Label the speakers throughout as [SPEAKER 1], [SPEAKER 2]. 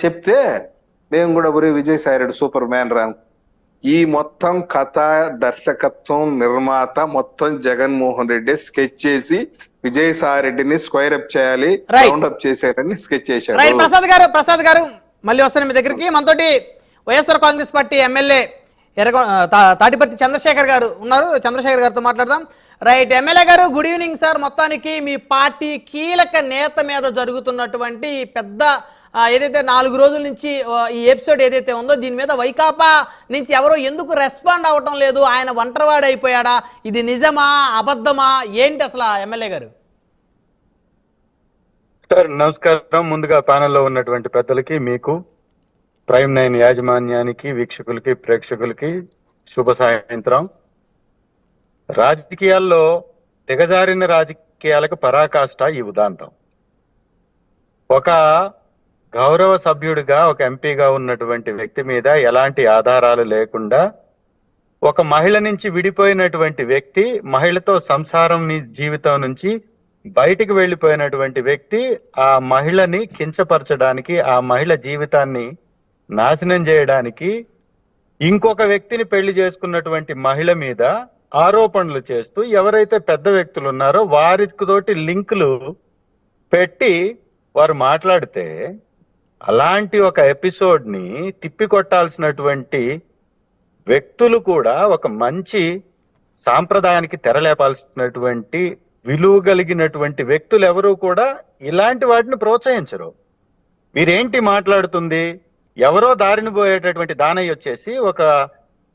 [SPEAKER 1] చెప్తే మేము కూడా ఒరే విజయసాయి రెడ్డి సూపర్ మ్యాన్ రా. ఈ మొత్తం కథ, దర్శకత్వం, నిర్మాత మొత్తం జగన్మోహన్ రెడ్డి స్కెచ్ చేసి విజయసాయి రెడ్డిని స్క్వైర్ అప్ చేయాలి,
[SPEAKER 2] రైట్
[SPEAKER 1] రౌండ్ అప్ చేసేయాలని స్కెచ్
[SPEAKER 2] రైట్.
[SPEAKER 1] చేశాడు.
[SPEAKER 2] ప్రసాద్ గారు మళ్ళీ వస్తాను మీ దగ్గరికి. మనతోటి వైఎస్ఆర్ కాంగ్రెస్ పార్టీ ఎమ్మెల్యే తాటిపర్తి చంద్రశేఖర్ గారు ఉన్నారు. చంద్రశేఖర్ గారితో మాట్లాడదాం. రైట్, ఎమ్మెల్యే గారు గుడ్ ఈవినింగ్ సార్. మొత్తానికి మీ పార్టీ కీలక నేత మీద జరుగుతున్నటువంటి పెద్ద ఏదైతే 4 రోజుల నుంచి ఈ ఎపిసోడ్ ఏదైతే ఉందో దీని మీద వైకాపా నుంచి ఎవరో ఎందుకు రెస్పాండ్ అవ్వటం లేదు? ఆయన ఒంటరివాడు అయిపోయాడా? ఇది నిజమా అబద్ధమా ఏంటి అసలు ఎమ్మెల్యే గారు?
[SPEAKER 3] సార్ నమస్కారం. ముందుగా ప్యానెల్లో ఉన్నటువంటి పెద్దలకి, మీకు, ప్రైమ్ 9 యాజమాన్యానికి, వీక్షకులకి, ప్రేక్షకులకి శుభ సాయంత్రం. రాజకీయాల్లో దిగజారిన రాజకీయాలకు పరాకాష్ట ఈ ఉదాంతం. ఒక గౌరవ సభ్యుడిగా, ఒక ఎంపీగా ఉన్నటువంటి వ్యక్తి మీద ఎలాంటి ఆధారాలు లేకుండా ఒక మహిళ నుంచి విడిపోయినటువంటి వ్యక్తి, మహిళతో సంసారం జీవితం నుంచి బయటికి వెళ్ళిపోయినటువంటి వ్యక్తి ఆ మహిళని కించపరచడానికి, ఆ మహిళ జీవితాన్ని నాశనం చేయడానికి ఇంకొక వ్యక్తిని పెళ్లి చేసుకున్నటువంటి మహిళ మీద ఆరోపణలు చేస్తూ ఎవరైతే పెద్ద వ్యక్తులు ఉన్నారో వారితోటి లింకులు పెట్టి వారు మాట్లాడితే, అలాంటి ఒక ఎపిసోడ్ ని తిప్పికొట్టాల్సినటువంటి వ్యక్తులు కూడా ఒక మంచి సాంప్రదాయానికి తెరలేపాల్సినటువంటి విలువ కలిగినటువంటి వ్యక్తులు ఎవరు కూడా ఇలాంటి వాటిని ప్రోత్సహించరు. మీరేంటి మాట్లాడుతుంది? ఎవరో దారిని పోయేటటువంటి దానయ్య వచ్చేసి ఒక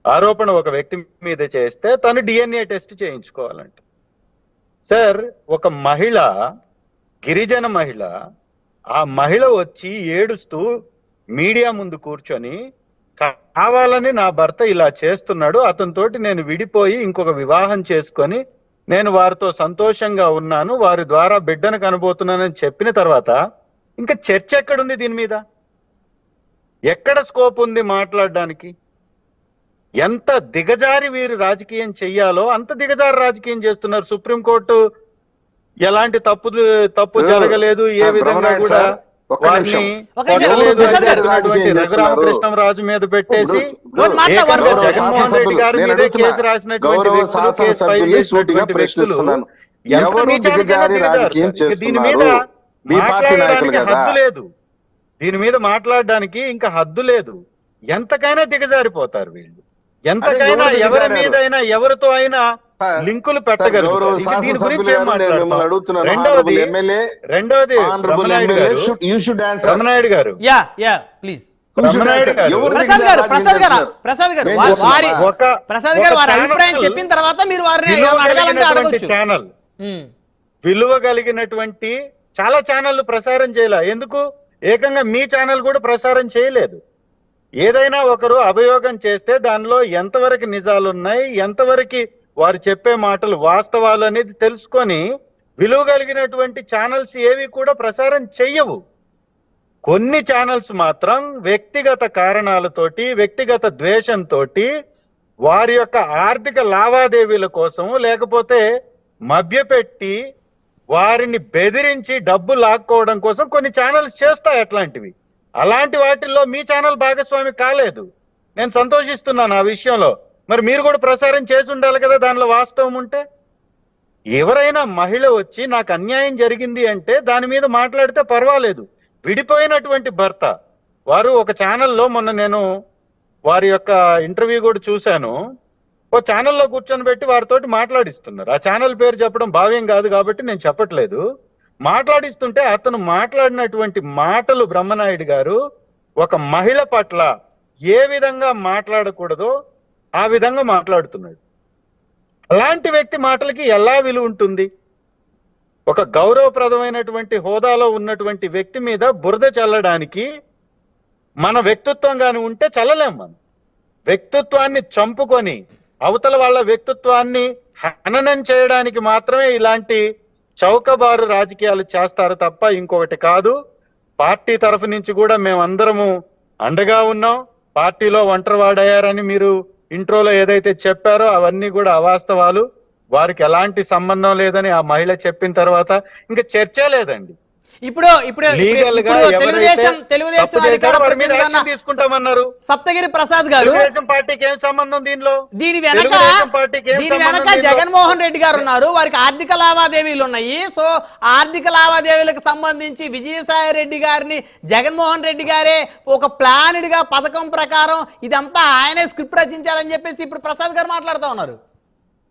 [SPEAKER 3] ఆరోపణ ఒక వ్యక్తి మీద చేస్తే తను DNA టెస్ట్ చేయించుకోవాలంట. సార్, ఒక మహిళ, గిరిజన మహిళ, ఆ మహిళ వచ్చి ఏడుస్తూ మీడియా ముందు కూర్చొని కావాలని నా భర్త ఇలా చేస్తున్నాడు, అతనితోటి నేను విడిపోయి ఇంకొక వివాహం చేసుకొని నేను వారితో సంతోషంగా ఉన్నాను, వారి ద్వారా బిడ్డను కనబోతున్నానని చెప్పిన తర్వాత ఇంకా చర్చ ఎక్కడుంది? దీని మీద ఎక్కడ స్కోప్ ఉంది మాట్లాడడానికి? ఎంత దిగజారి వీరు రాజకీయం చెయ్యాలో అంత దిగజారి రాజకీయం చేస్తున్నారు. సుప్రీంకోర్టు ఎలాంటి తప్పు జరగలేదు, ఏ విధంగా కూడా వారిని రఘురామకృష్ణరాజు మీద పెట్టేసి జగన్మోహన్ రెడ్డి గారి మీదే కేసు రాసినటువంటి వ్యక్తులు దీని మీద మాట్లాడడానికి హద్దు లేదు. దీని మీద మాట్లాడడానికి ఇంకా హద్దు లేదు. ఎంతకైనా దిగజారిపోతారు వీళ్ళు. ఎంతకైనా ఎవరి మీద అయినా, ఎవరితో అయినా లింకులు పెట్టగలుగుతారు. దీని గురించి ఏం మాట్లాడుతున్నాం? రెండవది రమణాయుడు గారు,
[SPEAKER 2] చెప్పిన తర్వాత మీరు
[SPEAKER 3] ఛానల్ విలువ కలిగినటువంటి చాలా ఛానళ్లు ప్రసారం చేయలే. ఎందుకు? ఏకంగా మీ ఛానల్ కూడా ప్రసారం చేయలేదు. ఏదైనా ఒకరు అభియోగం చేస్తే దానిలో ఎంతవరకు నిజాలున్నాయి, ఎంతవరకు వారు చెప్పే మాటలు వాస్తవాలు అనేది తెలుసుకొని విలువ కలిగినటువంటి ఛానల్స్ ఏవి కూడా ప్రసారం చెయ్యవు. కొన్ని ఛానల్స్ మాత్రం వ్యక్తిగత కారణాలతోటి, వ్యక్తిగత ద్వేషంతో, వారి యొక్క ఆర్థిక లావాదేవీల కోసం, లేకపోతే మభ్యపెట్టి వారిని బెదిరించి డబ్బు లాక్కోవడం కోసం కొన్ని ఛానల్స్ చేస్తాయి అట్లాంటివి. అలాంటి వాటిల్లో మీ ఛానల్ భాగస్వామి కాలేదు. నేను సంతోషిస్తున్నాను ఆ విషయంలో. మరి మీరు కూడా ప్రసారం చేసి ఉండాలి కదా దానిలో వాస్తవం ఉంటే. ఎవరైనా మహిళ వచ్చి నాకు అన్యాయం జరిగింది అంటే దాని మీద మాట్లాడితే పర్వాలేదు. విడిపోయినటువంటి భర్త వారు ఒక ఛానల్లో, మొన్న నేను వారి యొక్క ఇంటర్వ్యూ కూడా చూశాను, ఓ ఛానల్లో కూర్చొని పెట్టి వారితోటి మాట్లాడిస్తున్నారు. ఆ ఛానల్ పేరు చెప్పడం భావ్యం కాదు కాబట్టి నేను చెప్పట్లేదు. మాట్లాడిస్తుంటే అతను మాట్లాడినటువంటి మాటలు, బ్రహ్మనాయుడు గారు ఒక మహిళ పట్ల ఏ విధంగా మాట్లాడకూడదో ఆ విధంగా మాట్లాడుతున్నాడు. అలాంటి వ్యక్తి మాటలకి ఎలా విలువ ఉంటుంది? ఒక గౌరవప్రదమైనటువంటి హోదాలో ఉన్నటువంటి వ్యక్తి మీద బురద చల్లడానికి మన వ్యక్తిత్వం గాని ఉంటే చల్లలేం. మనం వ్యక్తిత్వాన్ని చంపుకొని అవతల వాళ్ళ వ్యక్తిత్వాన్ని హననం చేయడానికి మాత్రమే ఇలాంటి చౌకబారు రాజకీయాలు చేస్తారు తప్ప ఇంకొకటి కాదు. పార్టీ తరఫు నుంచి కూడా మేమందరము అండగా ఉన్నాం. పార్టీలో ఒంటరివాడయ్యారని మీరు ఇంట్రోలో ఏదైతే చెప్పారో అవన్నీ కూడా అవాస్తవాలు. వారికి ఎలాంటి సంబంధం లేదని ఆ మహిళ చెప్పిన తర్వాత ఇంకా చర్చ లేదండి.
[SPEAKER 2] ఇప్పుడు తెలుగుదేశం అధికార ప్రతినిధిగా ఉన్న
[SPEAKER 3] తీసుకుంటామన్నారు
[SPEAKER 2] సప్తగిరి ప్రసాద్ గారు,
[SPEAKER 3] తెలుగుదేశం పార్టీకి ఏం సంబంధం దీనిలో?
[SPEAKER 2] దీని వెనక జగన్మోహన్ రెడ్డి గారు ఉన్నారు, వారికి ఆర్థిక లావాదేవీలు ఉన్నాయి. సో ఆర్థిక లావాదేవీలకు సంబంధించి విజయసాయి రెడ్డి గారిని జగన్మోహన్ రెడ్డి గారే ఒక ప్లాన్డ్ గా పథకం ప్రకారం ఇదంతా ఆయనే స్క్రిప్ట్ రచించారని చెప్పేసి ఇప్పుడు ప్రసాద్ గారు మాట్లాడుతూ ఉన్నారు.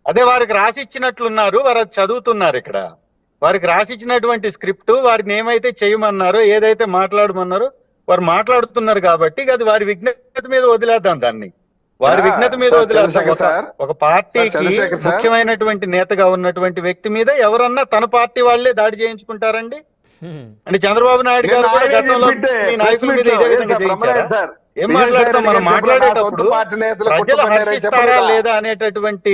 [SPEAKER 3] అదే వారికి రాసిచ్చినట్లున్నారు, వారు చదువుతున్నారు. ఇక్కడ వారికి రాసిచ్చినటువంటి స్క్రిప్ట్ వారిని ఏమైతే చేయమన్నారో, ఏదైతే మాట్లాడమన్నారో వారు మాట్లాడుతున్నారు. కాబట్టి అది వారి విజ్ఞత మీద వదిలేద్దాం, దాన్ని వారి విజ్ఞత మీద వదిలేద్దాం. ఒక పార్టీకి ముఖ్యమైనటువంటి నేతగా ఉన్నటువంటి వ్యక్తి మీద ఎవరన్నా తన పార్టీ వాళ్లే దాడి చేయించుకుంటారండి? అంటే చంద్రబాబు నాయుడు గారు కూడా గతంలో మీ నాయకుల మీద ఇదే విధంగా చేయించారా? ఏం మాట్లాడతాం మనం? మాట్లాడేటప్పుడు ప్రజలు హర్షిస్తారా లేదా అనేటటువంటి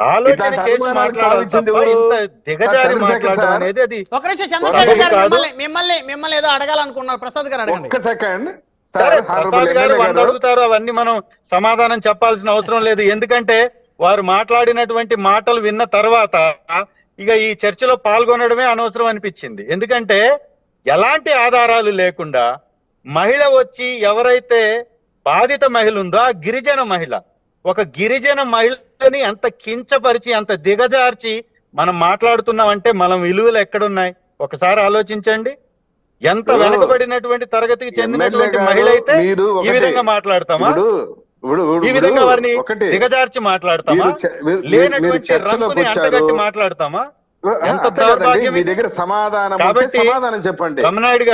[SPEAKER 3] ఆలోచన చేసి మాట్లాడాలి తప్ప ఇంత దిగజారి మాట్లాడడం అనేది అది.
[SPEAKER 2] ఒక నిమిషం చంద్రశేఖర్ గారు, మిమ్మల్ని ఏదో అడగాలనుకున్నారు, ప్రసాద్ గారు అడగండి.
[SPEAKER 3] ప్రసాద్ గారు 100 అడుగుతారు, అవన్నీ మనం సమాధానం చెప్పాల్సిన అవసరం లేదు. ఎందుకంటే వారు మాట్లాడినటువంటి మాటలు విన్న తర్వాత ఇక ఈ చర్చలో పాల్గొనడమే అనవసరం అనిపించింది. ఎందుకంటే ఎలాంటి ఆధారాలు లేకుండా మహిళ వచ్చి, ఎవరైతే బాధిత మహిళ ఉందో ఆ గిరిజన మహిళ, ఒక గిరిజన మహిళని అంత కించపరిచి అంత దిగజార్చి మనం మాట్లాడుతున్నామంటే మనం విలువలు ఎక్కడున్నాయి ఒకసారి ఆలోచించండి. ఎంత వెనుకబడినటువంటి తరగతికి చెందినటువంటి మహిళ అయితే ఈ విధంగా మాట్లాడతామా? ఈ విధంగా వారిని దిగజార్చి మాట్లాడతామా? లేనటువంటి రంగుని అంటగట్టి మాట్లాడతామా? ఎంత దౌర్భాగ్యం!
[SPEAKER 1] మీ దగ్గర సమాధానం చెప్పండి.
[SPEAKER 3] రమణాయుడు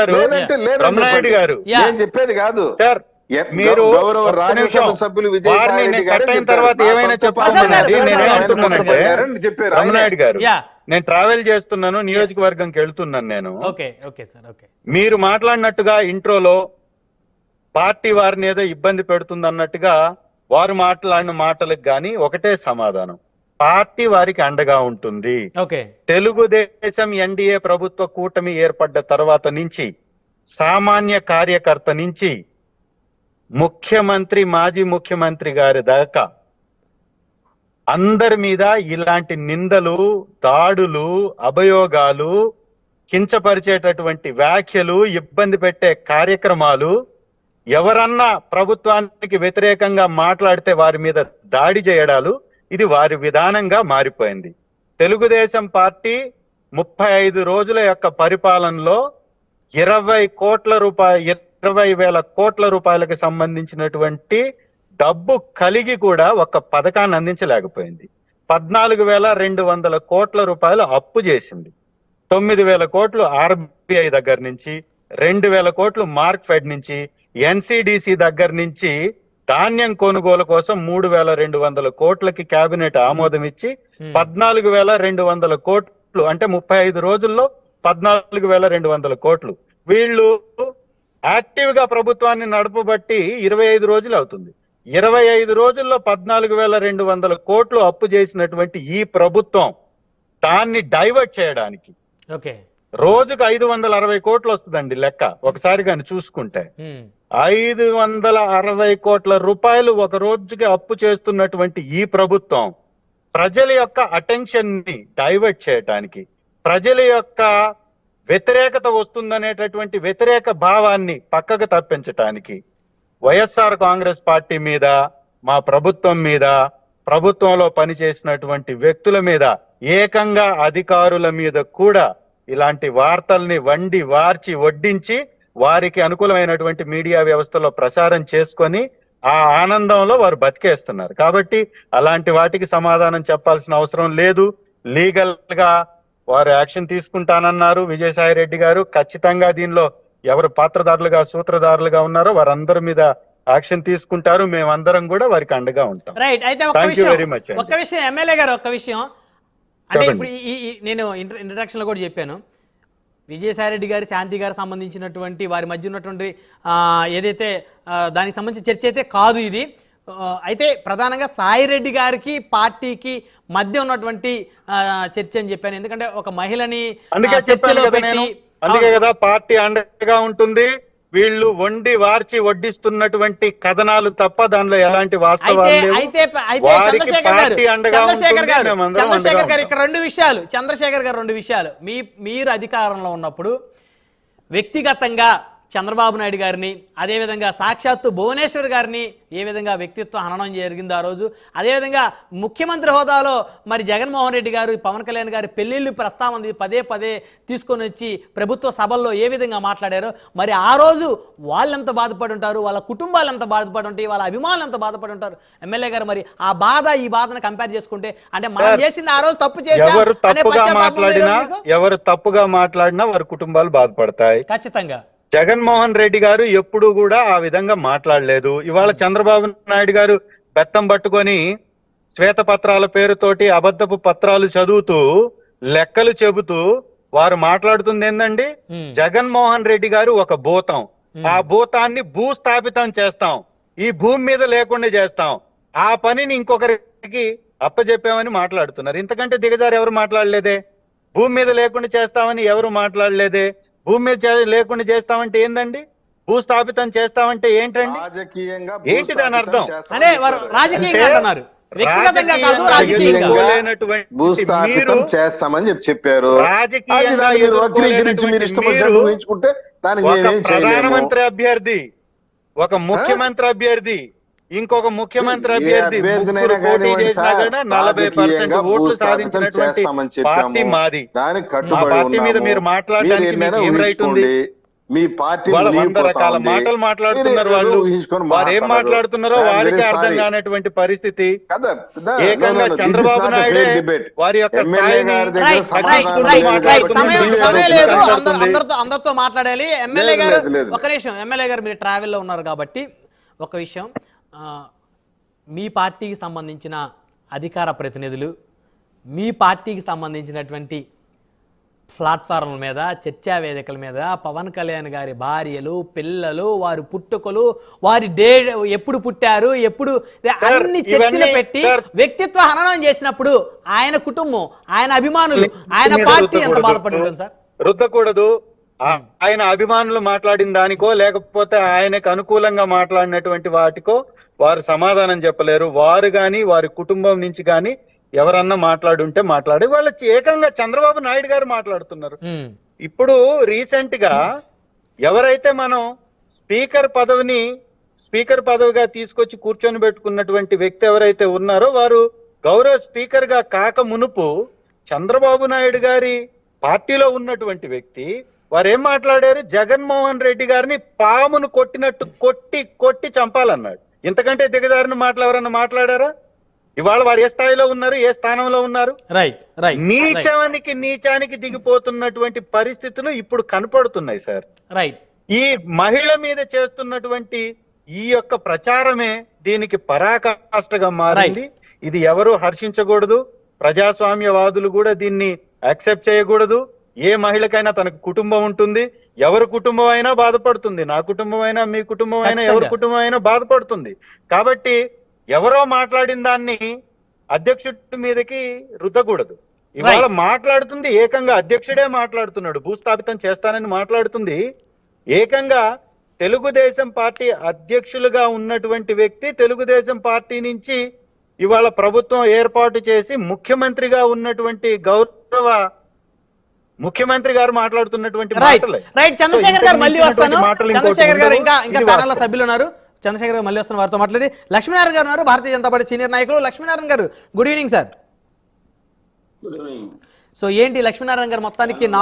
[SPEAKER 3] గారు
[SPEAKER 1] నేను చెప్పేది కాదు
[SPEAKER 3] సార్, మీరు
[SPEAKER 1] సభ్యులు
[SPEAKER 3] కట్ అయిన తర్వాత ఏమైనా చెప్పాలండి. నేనేమంటున్నానంటే, రమణాయుడు గారు, నేను ట్రావెల్ చేస్తున్నాను, నియోజకవర్గంకి వెళ్తున్నాను నేను. మీరు మాట్లాడినట్టుగా ఇంట్రోలో పార్టీ వారిని ఏదో ఇబ్బంది పెడుతుంది అన్నట్టుగా వారు మాట్లాడిన మాటలకు గాని ఒకటే సమాధానం, పార్టీ వారికి అండగా ఉంటుంది. తెలుగుదేశం ఎన్డీఏ ప్రభుత్వ కూటమి ఏర్పడ్డ తర్వాత నుంచి సామాన్య కార్యకర్త నుంచి ముఖ్యమంత్రి, మాజీ ముఖ్యమంత్రి గారి దాకా అందరి మీద ఇలాంటి నిందలు, దాడులు, అభియోగాలు, కించపరిచేటటువంటి వ్యాఖ్యలు, ఇబ్బంది పెట్టే కార్యక్రమాలు, ఎవరన్నా ప్రభుత్వానికి వ్యతిరేకంగా మాట్లాడితే వారి మీద దాడి చేయడాలు, ఇది వారి విధానంగా మారిపోయింది. తెలుగుదేశం పార్టీ 35 రోజుల యొక్క పరిపాలనలో 20,000 కోట్ల రూపాయలకు సంబంధించినటువంటి డబ్బు కలిగి కూడా ఒక పథకాన్ని అందించలేకపోయింది. 14,200 కోట్ల రూపాయలు అప్పు చేసింది. 9,000 కోట్లు ఆర్బిఐ దగ్గర నుంచి, 2,000 కోట్లు మార్క్ ఫెడ్ నుంచి, ఎన్సిడిసి దగ్గర నుంచి ధాన్యం కొనుగోలు కోసం 3,200 కోట్లకి కేబినెట్ ఆమోదం ఇచ్చి 14,200 కోట్లు, అంటే 35 రోజుల్లో 14,200 కోట్లు. వీళ్ళు యాక్టివ్ గా ప్రభుత్వాన్ని నడపబట్టి 25 రోజులు అవుతుంది. 25 రోజుల్లో 14,200 కోట్లు అప్పు చేసినటువంటి ఈ ప్రభుత్వం దాన్ని డైవర్ట్ చేయడానికి రోజుకు 560 కోట్లు వస్తుందండి లెక్క. ఒకసారి కానీ చూసుకుంటే 560 కోట్ల రూపాయలు ఒక రోజుకి అప్పు చేస్తున్నటువంటి ఈ ప్రభుత్వం ప్రజల యొక్క అటెన్షన్ ని డైవర్ట్ చేయటానికి, ప్రజల యొక్క వ్యతిరేకత వస్తుందనేటటువంటి వ్యతిరేక భావాన్ని పక్కకు తప్పించటానికి వైఎస్ఆర్ కాంగ్రెస్ పార్టీ మీద, మా ప్రభుత్వం మీద, ప్రభుత్వంలో పనిచేసినటువంటి వ్యక్తుల మీద, ఏకంగా అధికారుల మీద కూడా ఇలాంటి వార్తల్ని వండి వార్చి వడ్డించి వారికి అనుకూలమైనటువంటి మీడియా వ్యవస్థలో ప్రసారం చేసుకొని ఆ ఆనందంలో వారు బతికేస్తున్నారు. కాబట్టి అలాంటి వాటికి సమాధానం చెప్పాల్సిన అవసరం లేదు. లీగల్ గా వారు యాక్షన్ తీసుకుంటానన్నారు విజయసాయి రెడ్డి గారు. ఖచ్చితంగా దీనిలో ఎవరు పాత్రదారులుగా, సూత్రధారులుగా ఉన్నారో వారందరి మీద యాక్షన్ తీసుకుంటారు. మేమందరం కూడా వారికి అండగా ఉంటాం.
[SPEAKER 2] రైట్. అయితే
[SPEAKER 3] వెరీ మచ్.
[SPEAKER 2] ఒక్క విషయం ఎమ్మెల్యే గారు, ఒక్క విషయం అంటే ఇప్పుడు నేను ఇంట్రడక్షన్ లో కూడా చెప్పాను, విజయసాయి రెడ్డి గారి, శాంతి గారికి సంబంధించినటువంటి వారి మధ్య ఉన్నటువంటి ఏదైతే దానికి సంబంధించిన చర్చ అయితే కాదు ఇది. అయితే ప్రధానంగా సాయి రెడ్డి గారికి పార్టీకి మధ్య ఉన్నటువంటి చర్చ అని చెప్పాను. ఎందుకంటే ఒక మహిళని
[SPEAKER 3] అందుకే కదా పార్టీ అండగా ఉంటుంది, వీళ్ళు వండి వార్చి వడ్డిస్తున్నటువంటి కథనాలు తప్ప దానిలో ఎలాంటి వాస్తవాలు లేవు. వారికి పార్టీ అండగా ఉంటుంది, మేమందరం
[SPEAKER 2] చంద్రశేఖర్ గారు
[SPEAKER 3] అండగా
[SPEAKER 2] ఇక్కడ చంద్రశేఖర్ గారు రెండు విషయాలు. మీరు అధికారంలో ఉన్నప్పుడు వ్యక్తిగతంగా చంద్రబాబు నాయుడు గారిని, అదేవిధంగా సాక్షాత్తు భువనేశ్వర్ గారిని ఏ విధంగా వ్యక్తిత్వ హననం జరిగింది ఆ రోజు, అదేవిధంగా ముఖ్యమంత్రి హోదాలో మరి జగన్మోహన్ రెడ్డి గారు, పవన్ కళ్యాణ్ గారి పెళ్లిళ్ళు ప్రస్తావన పదే తీసుకొని వచ్చి ప్రభుత్వ సభల్లో ఏ విధంగా మాట్లాడారో, మరి ఆ రోజు వాళ్ళు ఎంత బాధపడి ఉంటారు, వాళ్ళ కుటుంబాలు ఎంత బాధపడి ఉంటాయి, వాళ్ళ అభిమానులు ఎంత బాధపడి ఉంటారు. ఎమ్మెల్యే గారు మరి ఆ బాధ ఈ బాధను కంపేర్ చేసుకుంటే, అంటే మనం చేసింది ఆ రోజు తప్పు చేశాం
[SPEAKER 3] ఎవరు తప్పుగా మాట్లాడినా వారి కుటుంబాలు బాధపడతాయి
[SPEAKER 2] ఖచ్చితంగా.
[SPEAKER 3] జగన్మోహన్ రెడ్డి గారు ఎప్పుడు కూడా ఆ విధంగా మాట్లాడలేదు. ఇవాళ చంద్రబాబు నాయుడు గారు బెత్తం పట్టుకొని శ్వేతపత్రాల పేరుతోటి అబద్ధపు పత్రాలు చదువుతూ లెక్కలు చెబుతూ వారు మాట్లాడుతుంది ఏందండి, జగన్మోహన్ రెడ్డి గారు ఒక భూతం, ఆ భూతాన్ని భూస్థాపితం చేస్తాం, ఈ భూమి మీద లేకుండా చేస్తాం, ఆ పనిని ఇంకొకరికి అప్పచెప్పామని మాట్లాడుతున్నారు. ఇంతకంటే దిగజారు ఎవరు మాట్లాడలేదే. భూమి మీద లేకుండా చేస్తామని ఎవరు మాట్లాడలేదే. భూమి మీద లేకుండా చేస్తామంటే ఏందండి, భూస్థాపితం చేస్తామంటే ఏంటండి, ఏంటి దాని అర్థం?
[SPEAKER 2] అంటే వారు రాజకీయంగా అంటున్నారు, వ్యక్తిగతంగా కాదు, రాజకీయంగా
[SPEAKER 1] చేస్తామని చెప్పారు.
[SPEAKER 3] ప్రధానమంత్రి అభ్యర్థి, ఒక ముఖ్యమంత్రి అభ్యర్థి, ఇంకొక ముఖ్యమంత్రి అభ్యర్థి పోటీ చేసినా కూడా 40% ఓట్లు సాధించినటువంటి పార్టీ మాది. ఆ పార్టీ మీద మీరు మాట్లాడడానికి మీకు ఏం రైట్ ఉంది?
[SPEAKER 1] మీ పార్టీ
[SPEAKER 3] 100 రకాల మాటలు మాట్లాడుతున్నారు. వారు ఏం మాట్లాడుతున్నారో వారికి అర్థం కానటువంటి పరిస్థితి. ఏకంగా చంద్రబాబు నాయుడు వారి యొక్క
[SPEAKER 2] అందరితో మాట్లాడాలి. ఎమ్మెల్యే గారు ఒక నిమిషం, ఎమ్మెల్యే గారు మీరు ట్రావెల్లో ఉన్నారు కాబట్టి ఒక విషయం, మీ పార్టీకి సంబంధించిన అధికార ప్రతినిధులు మీ పార్టీకి సంబంధించినటువంటి ప్లాట్ఫామ్ల మీద, చర్చా వేదికల మీద పవన్ కళ్యాణ్ గారి భార్యలు, పిల్లలు, వారి పుట్టుకలు, వారి ఎప్పుడు పుట్టారు, ఎప్పుడు అన్ని చర్చలు పెట్టి వ్యక్తిత్వ హననం చేసినప్పుడు ఆయన కుటుంబం, ఆయన అభిమానులు, ఆయన పార్టీ ఎంత బాధపడి ఉంటుంది సార్?
[SPEAKER 3] రుద్దకూడదు. ఆయన అభిమానులు మాట్లాడిన దానికో లేకపోతే ఆయనకు అనుకూలంగా మాట్లాడినటువంటి వాటికో వారు సమాధానం చెప్పలేరు. వారు గాని వారి కుటుంబం నుంచి గాని ఎవరన్నా మాట్లాడుంటే మాట్లాడి వాళ్ళు ఏకంగా చంద్రబాబు నాయుడు గారు మాట్లాడుతున్నారు. ఇప్పుడు రీసెంట్ గా ఎవరైతే మనం స్పీకర్ పదవిగా తీసుకొచ్చి కూర్చొని పెట్టుకున్నటువంటి వ్యక్తి ఎవరైతే ఉన్నారో వారు గౌరవ స్పీకర్ గా కాక మునుపు చంద్రబాబు నాయుడు గారి పార్టీలో ఉన్నటువంటి వ్యక్తి వారు ఏం మాట్లాడారు, జగన్మోహన్ రెడ్డి గారిని పామును కొట్టినట్టు కొట్టి చంపాలన్నాడు. ఇంతకంటే దిగజారిన మాటలు ఎవరన్నా మాట్లాడారా? ఇవాళ వారు ఏ స్థాయిలో ఉన్నారు, ఏ స్థానంలో ఉన్నారు? నీచానికి దిగిపోతున్నటువంటి పరిస్థితులు ఇప్పుడు కనపడుతున్నాయి సార్. ఈ మహిళ మీద చేస్తున్నటువంటి ఈ యొక్క ప్రచారమే దీనికి పరాకాష్ఠగా మారింది. ఇది ఎవరు హర్షించకూడదు. ప్రజాస్వామ్యవాదులు కూడా దీన్ని యాక్సెప్ట్ చేయకూడదు. ఏ మహిళకైనా తనకు కుటుంబం ఉంటుంది. ఎవరి కుటుంబం అయినా బాధపడుతుంది. నా కుటుంబం అయినా, మీ కుటుంబం అయినా, ఎవరి కుటుంబం అయినా బాధపడుతుంది. కాబట్టి ఎవరో మాట్లాడిన దాన్ని అధ్యక్షుడి మీదకి రుద్దకూడదు. ఇవాళ మాట్లాడుతుంది ఏకంగా అధ్యక్షుడే మాట్లాడుతున్నాడు. భూస్థాపితం చేస్తానని మాట్లాడుతుంది ఏకంగా తెలుగుదేశం పార్టీ అధ్యక్షులుగా ఉన్నటువంటి వ్యక్తి. తెలుగుదేశం పార్టీ నుంచి ఇవాళ ప్రభుత్వం ఏర్పాటు చేసి ముఖ్యమంత్రిగా ఉన్నటువంటి గౌరవ ముఖ్యమంత్రి గారు మాట్లాడుతున్నటువంటి మాటలు.
[SPEAKER 2] చంద్రశేఖర్ గారు మళ్ళీ వస్తాను. చంద్రశేఖర్ గారు ఇంకా ప్యానల్ సభ్యులు ఉన్నారు. చంద్రశేఖర్ గారు మళ్ళీ వస్తున్న వారితో మాట్లాడి లక్ష్మీనారాయణ గారు ఉన్నారు, భారతీయ జనతా పార్టీ సీనియర్ నాయకులు. లక్ష్మీనారాయణ గారు గుడ్ ఈవినింగ్ సార్. సో ఏంటి లక్ష్మీనారాయణ గారు మొత్తానికి